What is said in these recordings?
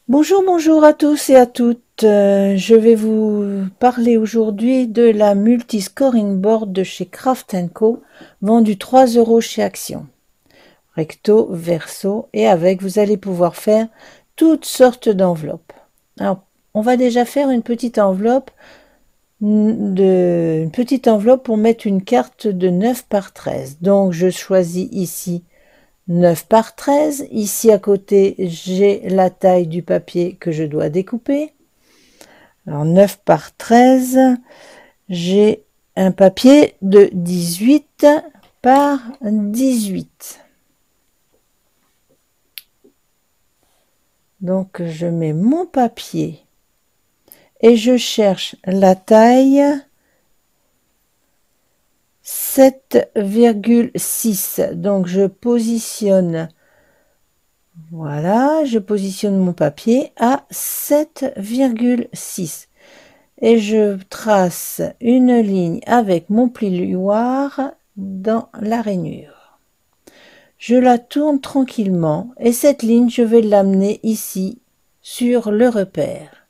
Bonjour, bonjour à tous et à toutes. Je vais vous parler aujourd'hui de la multi-scoring board de chez Craft Co, vendue 3 € chez Action. Recto, verso et avec, vous allez pouvoir faire toutes sortes d'enveloppes. Alors, on va déjà faire une petite enveloppe pour mettre une carte de 9 par 13. Donc, je choisis ici 9 par 13. Ici à côté, j'ai la taille du papier que je dois découper. Alors 9 par 13, j'ai un papier de 18 par 18. Donc je mets mon papier et je cherche la taille 7,6. Donc je positionne, voilà, je positionne mon papier à 7,6. Et je trace une ligne avec mon plioir dans la rainure. Je la tourne tranquillement et cette ligne, je vais l'amener ici sur le repère.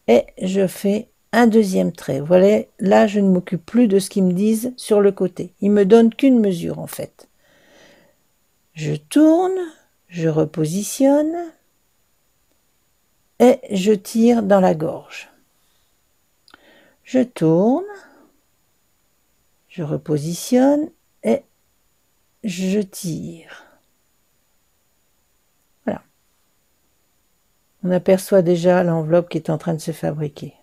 Et je fais un deuxième trait. Voilà, là, je ne m'occupe plus de ce qu'ils me disent sur le côté. Ils me donnent qu'une mesure en fait. Je tourne, je repositionne et je tire dans la gorge. Je tourne, je repositionne et je tire. Voilà. On aperçoit déjà l'enveloppe qui est en train de se fabriquer.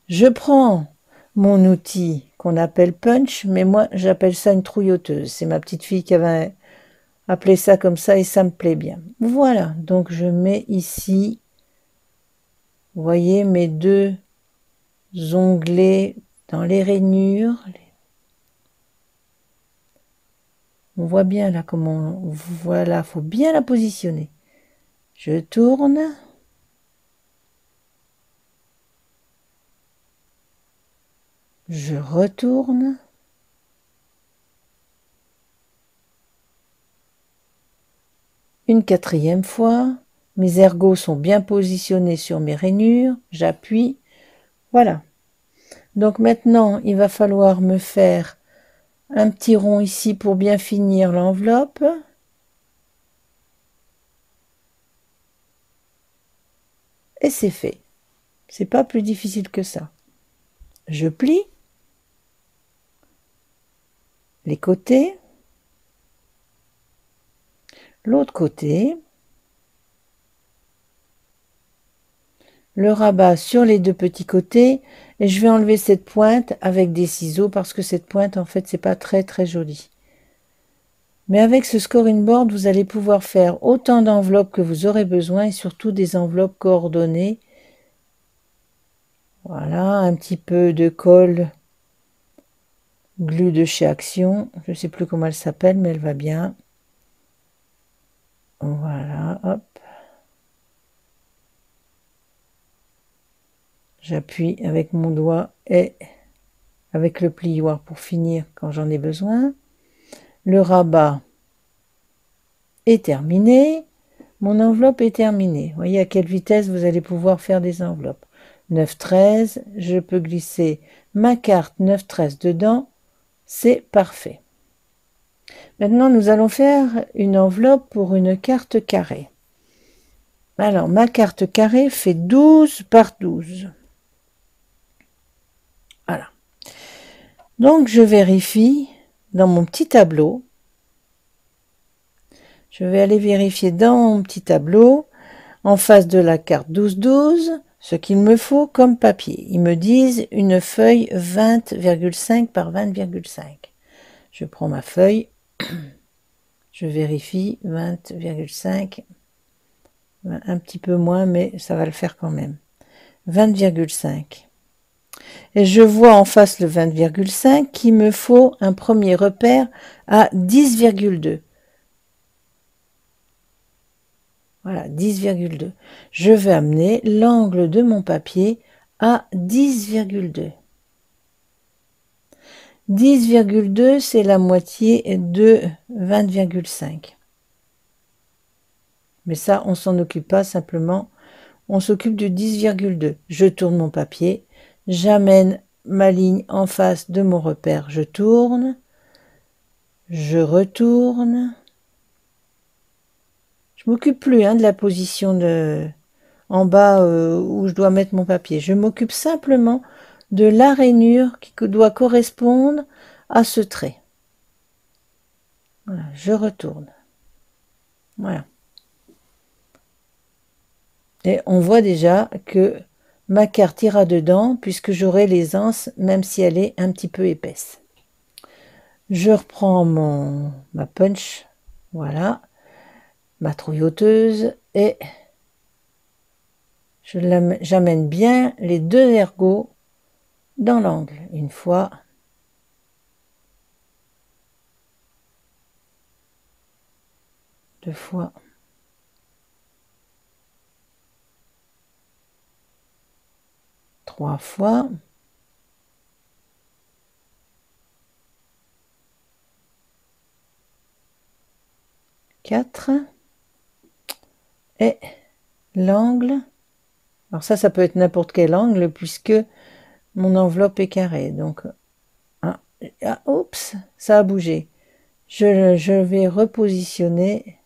Je prends mon outil qu'on appelle punch, mais moi j'appelle ça une trouilloteuse. C'est ma petite fille qui avait appelé ça comme ça et ça me plaît bien. Voilà, donc je mets ici, vous voyez mes deux onglets dans les rainures. On voit bien là comment, voilà, faut bien la positionner. Je tourne. Je retourne. Une quatrième fois. Mes ergots sont bien positionnés sur mes rainures. J'appuie. Voilà. Donc maintenant, il va falloir me faire un petit rond ici pour bien finir l'enveloppe. Et c'est fait. C'est pas plus difficile que ça. Je plie les côtés, l'autre côté, le rabat sur les deux petits côtés et je vais enlever cette pointe avec des ciseaux parce que cette pointe en fait c'est pas très joli. Mais avec ce scoring board, vous allez pouvoir faire autant d'enveloppes que vous aurez besoin et surtout des enveloppes coordonnées. Voilà, un petit peu de colle glue de chez Action. Je ne sais plus comment elle s'appelle, mais elle va bien. Voilà, hop. J'appuie avec mon doigt et avec le plioir pour finir quand j'en ai besoin. Le rabat est terminé. Mon enveloppe est terminée. Vous voyez à quelle vitesse vous allez pouvoir faire des enveloppes. 9,13, je peux glisser ma carte 9,13 dedans. C'est parfait. Maintenant, nous allons faire une enveloppe pour une carte carrée. Alors, ma carte carrée fait 12 par 12. Voilà. Donc, je vérifie dans mon petit tableau. Je vais aller vérifier dans mon petit tableau, en face de la carte 12-12, ce qu'il me faut comme papier. Ils me disent une feuille 20,5 par 20,5. Je prends ma feuille. Je vérifie 20,5, un petit peu moins, mais ça va le faire quand même. 20,5. Et je vois en face le 20,5 qu'il me faut un premier repère à 10,2. Voilà, 10,2. Je vais amener l'angle de mon papier à 10,2. 10,2, c'est la moitié de 20,5. Mais ça, on s'en occupe pas, simplement, on s'occupe du 10,2. Je tourne mon papier, j'amène ma ligne en face de mon repère, je tourne, je retourne. Je m'occupe plus de la position en bas où je dois mettre mon papier. Je m'occupe simplement de la rainure qui doit correspondre à ce trait. Voilà, je retourne. Voilà. Et on voit déjà que ma carte ira dedans puisque j'aurai les anses même si elle est un petit peu épaisse. Je reprends ma punch, voilà, ma trouilloteuse et j'amène bien les deux ergots dans l'angle. Une fois, deux fois, trois fois, quatre, et l'angle. Alors ça peut être n'importe quel angle puisque mon enveloppe est carrée. Donc, oups, ça a bougé. Je vais repositionner.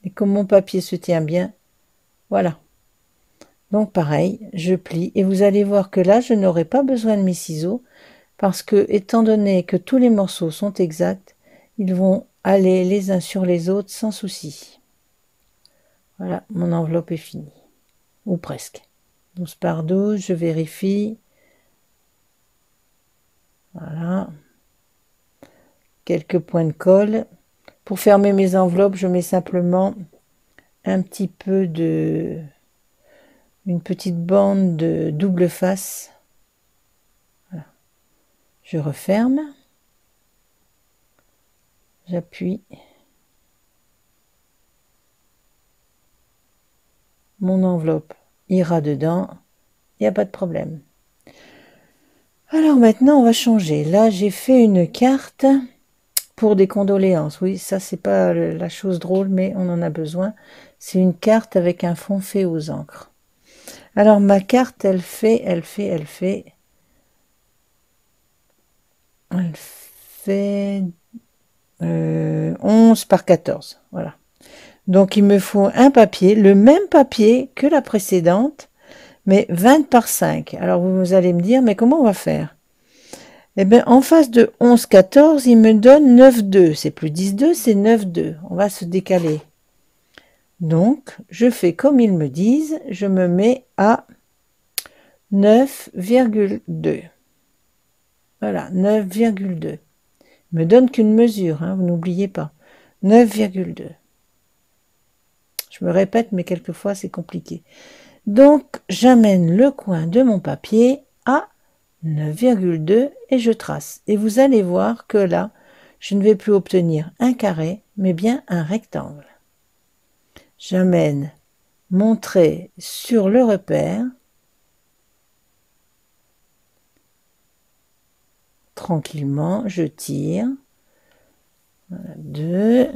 Et comme mon papier se tient bien, voilà. Donc pareil, je plie. Et vous allez voir que là, je n'aurai pas besoin de mes ciseaux. Parce que, étant donné que tous les morceaux sont exacts, ils vont aller les uns sur les autres sans souci. Voilà, mon enveloppe est finie. Ou presque. 12 par 12, je vérifie. Voilà. Quelques points de colle. Pour fermer mes enveloppes, je mets simplement un petit peu une petite bande de double face. Voilà. Je referme. J'appuie. Mon enveloppe ira dedans. Il n'y a pas de problème. Alors maintenant, on va changer. Là, j'ai fait une carte pour des condoléances. Oui, ça, c'est pas la chose drôle, mais on en a besoin. C'est une carte avec un fond fait aux encres. Alors, ma carte, elle fait 11 par 14. Voilà. Donc, il me faut un papier, le même papier que la précédente, mais 20 par 5. Alors, vous allez me dire, mais comment on va faire? Eh bien, en face de 11, 14, il me donne 9, 2. C'est plus 10, 2, c'est 9, 2. On va se décaler. Donc, je fais comme ils me disent, je me mets à 9,2. Voilà, 9,2. Il me donne qu'une mesure, hein, vous n'oubliez pas. 9,2. Je me répète, mais quelquefois c'est compliqué. Donc, j'amène le coin de mon papier à 9,2 et je trace. Et vous allez voir que là, je ne vais plus obtenir un carré, mais bien un rectangle. J'amène mon trait sur le repère. Tranquillement, je tire. Voilà, 2.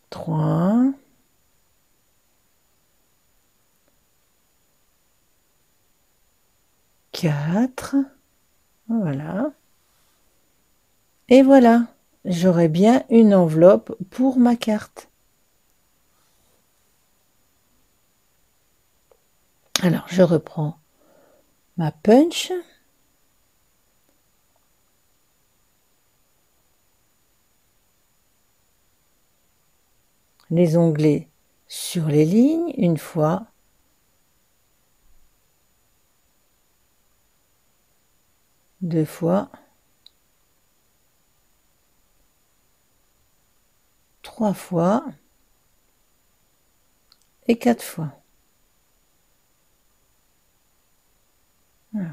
3. 4. Voilà. Et voilà, j'aurai bien une enveloppe pour ma carte. Alors, je reprends ma punch. Les onglets sur les lignes, une fois. Deux fois. Trois fois. Et 4 fois. Voilà.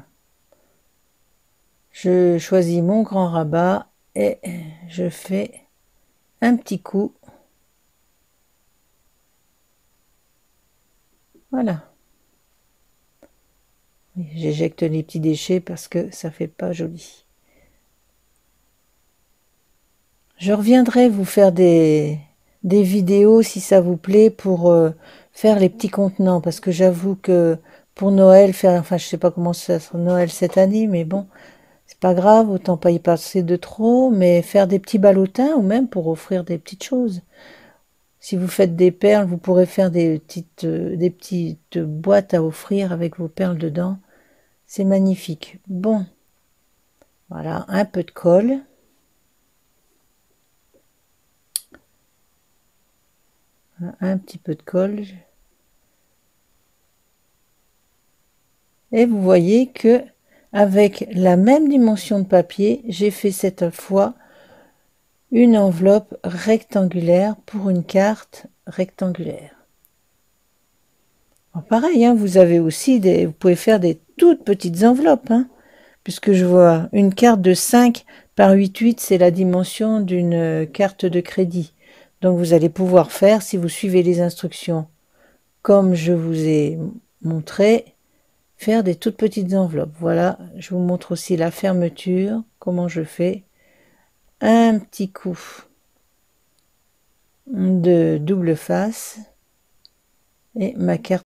Je choisis mon grand rabat et je fais un petit coup. Voilà. J'éjecte les petits déchets parce que ça fait pas joli. Je reviendrai vous faire des des vidéos si ça vous plaît pour faire les petits contenants, parce que j'avoue que pour Noël, enfin je sais pas comment ça sera Noël cette année, mais bon, c'est pas grave, autant pas y passer de trop, mais faire des petits ballotins ou même pour offrir des petites choses. Si vous faites des perles, vous pourrez faire des petites boîtes à offrir avec vos perles dedans. C'est magnifique. Bon, voilà, un peu de colle. Un petit peu de colle. Et vous voyez que avec la même dimension de papier, j'ai fait cette fois une enveloppe rectangulaire pour une carte rectangulaire. Alors pareil, hein, vous avez aussi vous pouvez faire des toutes petites enveloppes, hein, puisque je vois une carte de 5 par 8,8, c'est la dimension d'une carte de crédit. Donc vous allez pouvoir faire, si vous suivez les instructions comme je vous ai montré, faire des toutes petites enveloppes. Voilà, je vous montre aussi la fermeture, comment je fais. Un petit coup de double face et ma carte